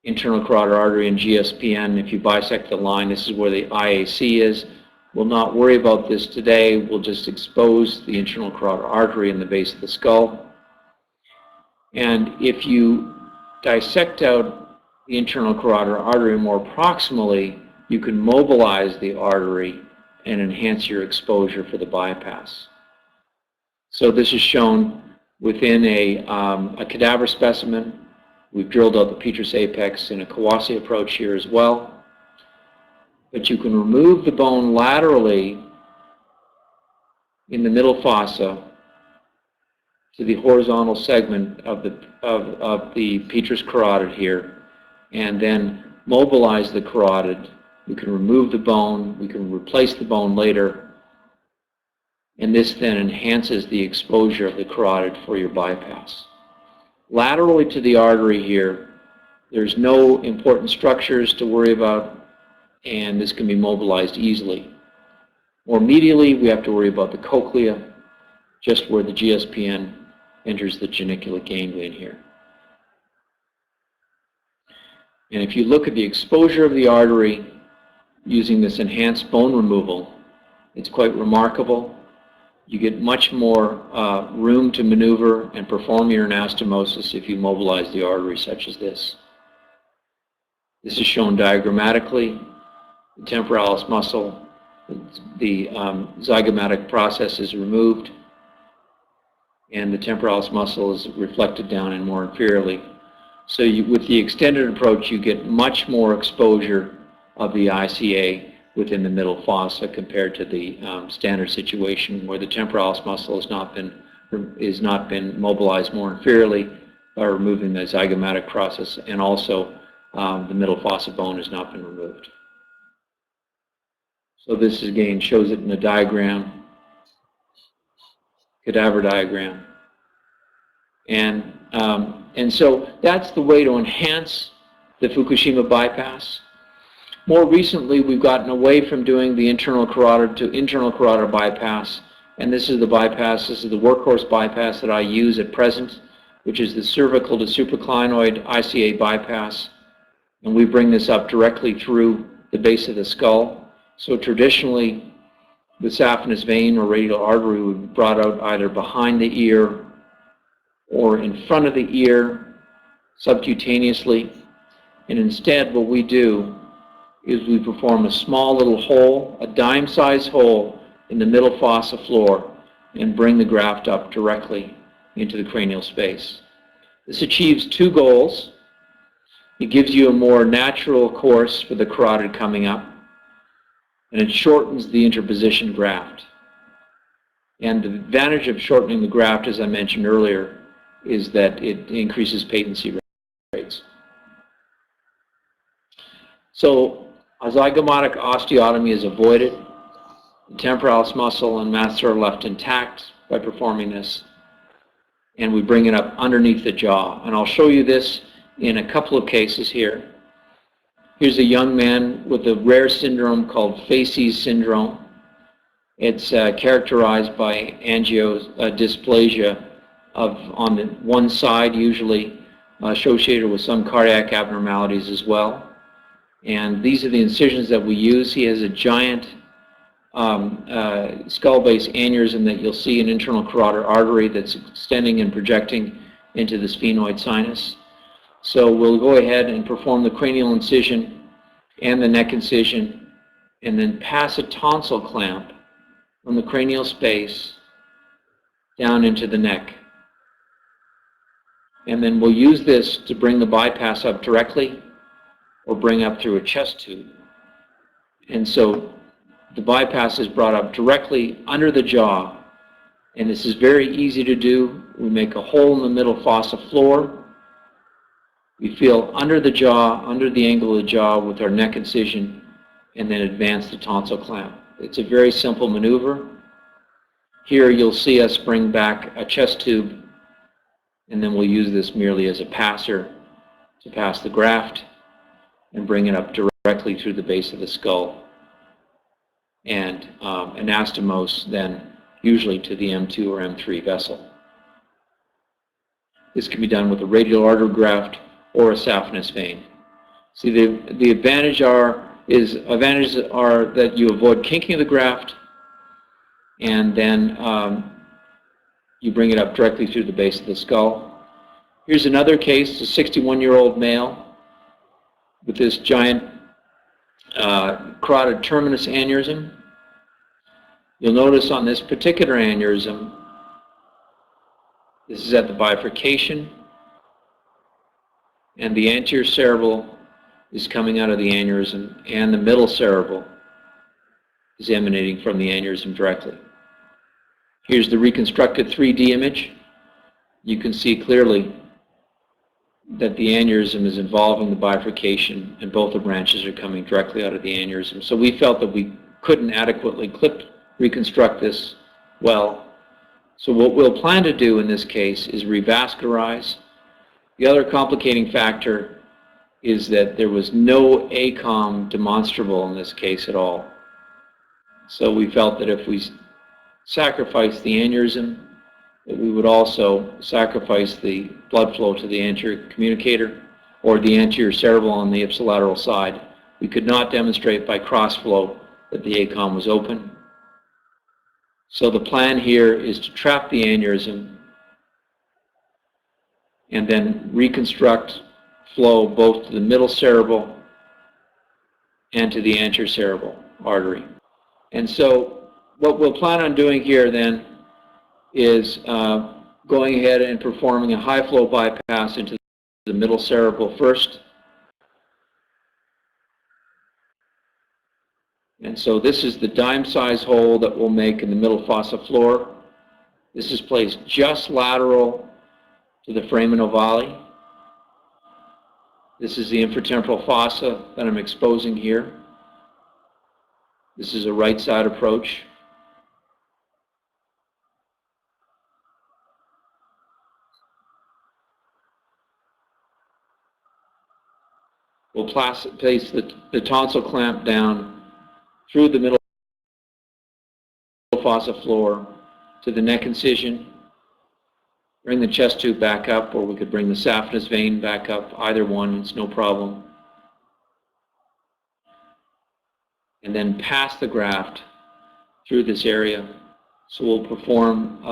internal carotid artery, and GSPN. If you bisect the line, this is where the IAC is. We'll not worry about this today. We'll just expose the internal carotid artery in the base of the skull. And if you dissect out the internal carotid artery more proximally, you can mobilize the artery and enhance your exposure for the bypass. So this is shown within a cadaver specimen. We've drilled out the petrous apex in a Kawase approach here as well. But you can remove the bone laterally in the middle fossa to the horizontal segment of the petrous carotid here, and then mobilize the carotid. We can remove the bone, we can replace the bone later, and this then enhances the exposure of the carotid for your bypass. Laterally to the artery here, there's no important structures to worry about, and this can be mobilized easily. More medially, we have to worry about the cochlea, just where the GSPN enters the geniculate ganglion here. And if you look at the exposure of the artery using this enhanced bone removal, it's quite remarkable. You get much more room to maneuver and perform your anastomosis if you mobilize the artery such as this. This is shown diagrammatically. The temporalis muscle, the zygomatic process is removed, and the temporalis muscle is reflected down in more inferiorly. So with the extended approach, you get much more exposure of the ICA within the middle fossa compared to the standard situation where the temporalis muscle has not been mobilized more inferiorly by removing the zygomatic process, and also the middle fossa bone has not been removed. So this again shows it in a diagram, cadaver diagram. And so that's the way to enhance the Fukushima bypass. More recently, we've gotten away from doing the internal carotid to internal carotid bypass, and this is the bypass, this is the workhorse bypass that I use at present, which is the cervical to supraclinoid ICA bypass, and we bring this up directly through the base of the skull. So traditionally, the saphenous vein or radial artery would be brought out either behind the ear or in front of the ear subcutaneously, and instead what we do is we perform a small little hole, a dime-sized hole in the middle fossa floor, and bring the graft up directly into the cranial space. This achieves two goals. It gives you a more natural course for the carotid coming up, and it shortens the interposition graft. And the advantage of shortening the graft, as I mentioned earlier, is that it increases patency rates. So a zygomatic osteotomy is avoided. The temporalis muscle and masseter are left intact by performing this, and we bring it up underneath the jaw. And I'll show you this in a couple of cases here. Here's a young man with a rare syndrome called Facies syndrome. It's characterized by angiodysplasia on the one side, usually associated with some cardiac abnormalities as well. And these are the incisions that we use. He has a giant skull base aneurysm that you'll see an internal carotid artery that's extending and projecting into the sphenoid sinus. So we'll go ahead and perform the cranial incision and the neck incision, and then pass a tonsil clamp from the cranial space down into the neck. And then we'll use this to bring the bypass up directly or bring up through a chest tube. And so the bypass is brought up directly under the jaw, and this is very easy to do. We make a hole in the middle fossa floor. We feel under the jaw, under the angle of the jaw with our neck incision, and then advance the tonsil clamp. It's a very simple maneuver. Here you'll see us bring back a chest tube, and then we'll use this merely as a passer to pass the graft and bring it up directly through the base of the skull, and anastomose then usually to the M2 or M3 vessel. This can be done with a radial artery graft or a saphenous vein. See, the advantages are that you avoid kinking of the graft, and then you bring it up directly through the base of the skull. Here's another case, a 61-year-old male with this giant carotid terminus aneurysm. You'll notice on this particular aneurysm, this is at the bifurcation, and the anterior cerebral is coming out of the aneurysm, and the middle cerebral is emanating from the aneurysm directly. Here's the reconstructed 3D image. You can see clearly that the aneurysm is involving the bifurcation, and both the branches are coming directly out of the aneurysm. So we felt that we couldn't adequately reconstruct this well. So what we'll plan to do in this case is revascularize. The other complicating factor is that there was no ACOM demonstrable in this case at all. So we felt that if we sacrifice the aneurysm, that we would also sacrifice the blood flow to the anterior communicator or the anterior cerebral on the ipsilateral side. We could not demonstrate by cross-flow that the ACOM was open. So the plan here is to trap the aneurysm and then reconstruct flow both to the middle cerebral and to the anterior cerebral artery. And so what we'll plan on doing here then is going ahead and performing a high flow bypass into the middle cerebral first. And so this is the dime-size hole that we'll make in the middle fossa floor. This is placed just lateral to the foramen ovale. This is the infratemporal fossa that I'm exposing here. This is a right side approach. We'll place the tonsil clamp down through the middle fossa floor to the neck incision. Bring the chest tube back up, or we could bring the saphenous vein back up. Either one, it's no problem. And then pass the graft through this area. So we'll perform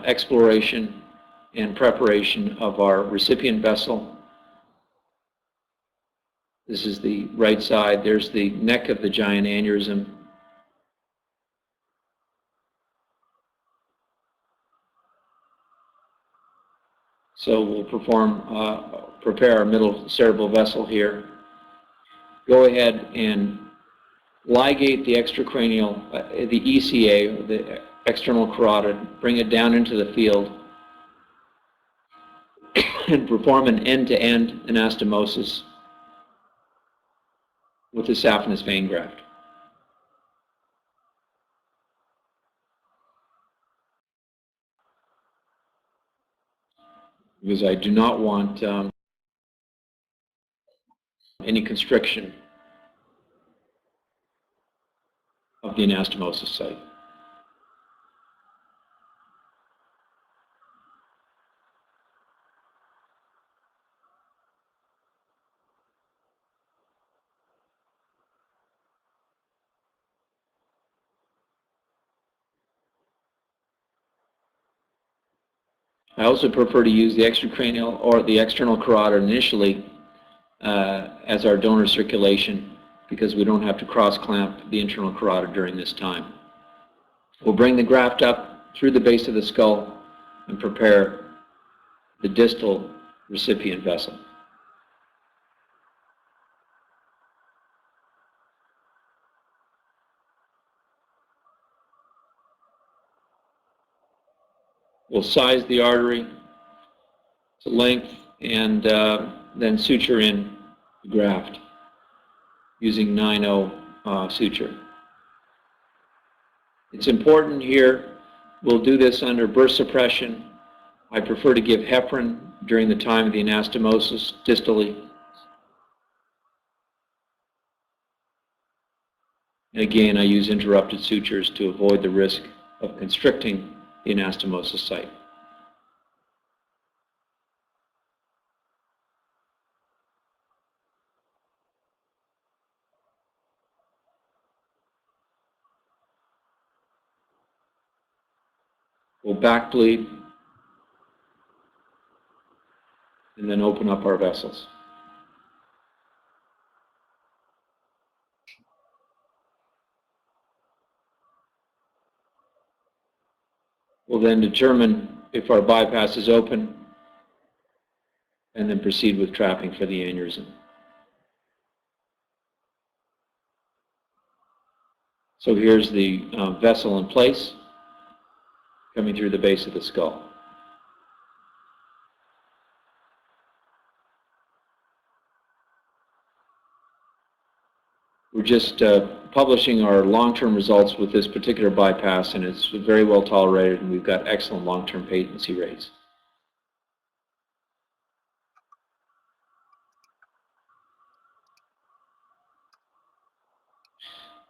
exploration and preparation of our recipient vessel. This is the right side. There's the neck of the giant aneurysm. So we'll prepare our middle cerebral vessel here. Go ahead and ligate the extracranial, the ECA, the external carotid, bring it down into the field, and perform an end-to-end anastomosis with the saphenous vein graft. because I do not want any constriction of the anastomosis site. I also prefer to use the extracranial or the external carotid initially as our donor circulation, because we don't have to cross-clamp the internal carotid during this time. We'll bring the graft up through the base of the skull and prepare the distal recipient vessel. We'll size the artery to length and then suture in the graft using 9-0 suture. It's important here, we'll do this under burst suppression. I prefer to give heparin during the time of the anastomosis distally. And again, I use interrupted sutures to avoid the risk of constricting the anastomosis site. We'll back bleed and then open up our vessels. We'll then determine if our bypass is open and then proceed with trapping for the aneurysm. So here's the vessel in place coming through the base of the skull. We're just publishing our long-term results with this particular bypass, and it's very well tolerated, and we've got excellent long-term patency rates.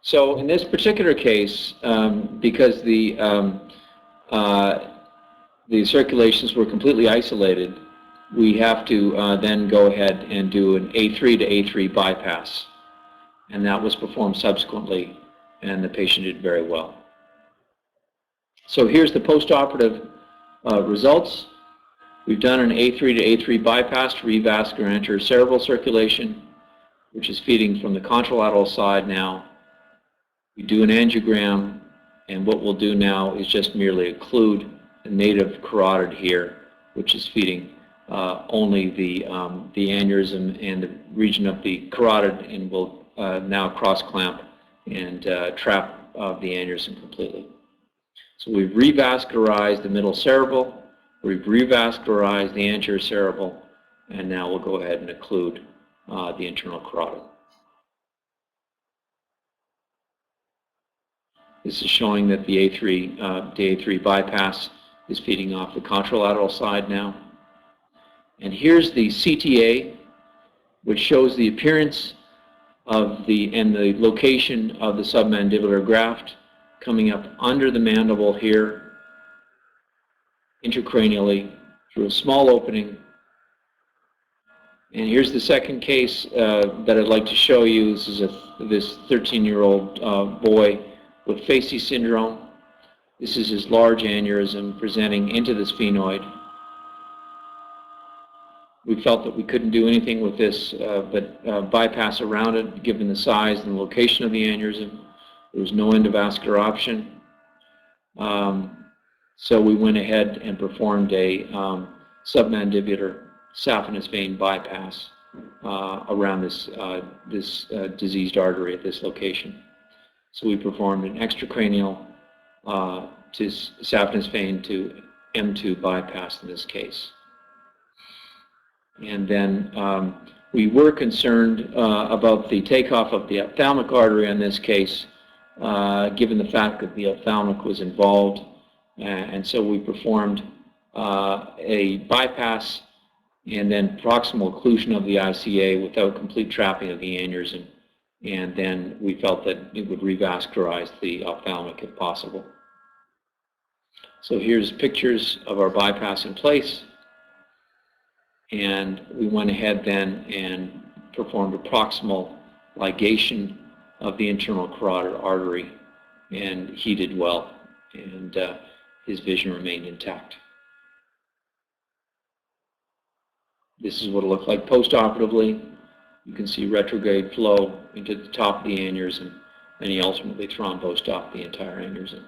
So in this particular case, because the circulations were completely isolated, we have to then go ahead and do an A3 to A3 bypass. And that was performed subsequently, and the patient did very well. So here's the postoperative results. We've done an A3 to A3 bypass to revascular anterior cerebral circulation, which is feeding from the contralateral side now. We do an angiogram, and what we'll do now is just merely occlude the native carotid here, which is feeding only the aneurysm and the region of the carotid, and we'll now cross-clamp and trap the aneurysm completely. So we've revascularized the middle cerebral, we've revascularized the anterior cerebral, and now we'll go ahead and occlude the internal carotid. This is showing that the A3 bypass is feeding off the contralateral side now. And here's the CTA, which shows the appearance of the location of the submandibular graft coming up under the mandible here, intracranially, through a small opening. And here's the second case that I'd like to show you. This is this 13-year-old boy with Facey syndrome. This is his large aneurysm presenting into the sphenoid. We felt that we couldn't do anything with this but bypass around it, given the size and the location of the aneurysm. There was no endovascular option. So we went ahead and performed a submandibular saphenous vein bypass around this diseased artery at this location. So we performed an extracranial to saphenous vein to M2 bypass in this case. And then we were concerned about the takeoff of the ophthalmic artery in this case, given the fact that the ophthalmic was involved. And so we performed a bypass and then proximal occlusion of the ICA without complete trapping of the aneurysm. And then we felt that it would revascularize the ophthalmic if possible. So here's pictures of our bypass in place. And we went ahead then and performed a proximal ligation of the internal carotid artery, and he did well, and his vision remained intact. This is what it looked like post-operatively. You can see retrograde flow into the top of the aneurysm, and he ultimately thrombosed off the entire aneurysm.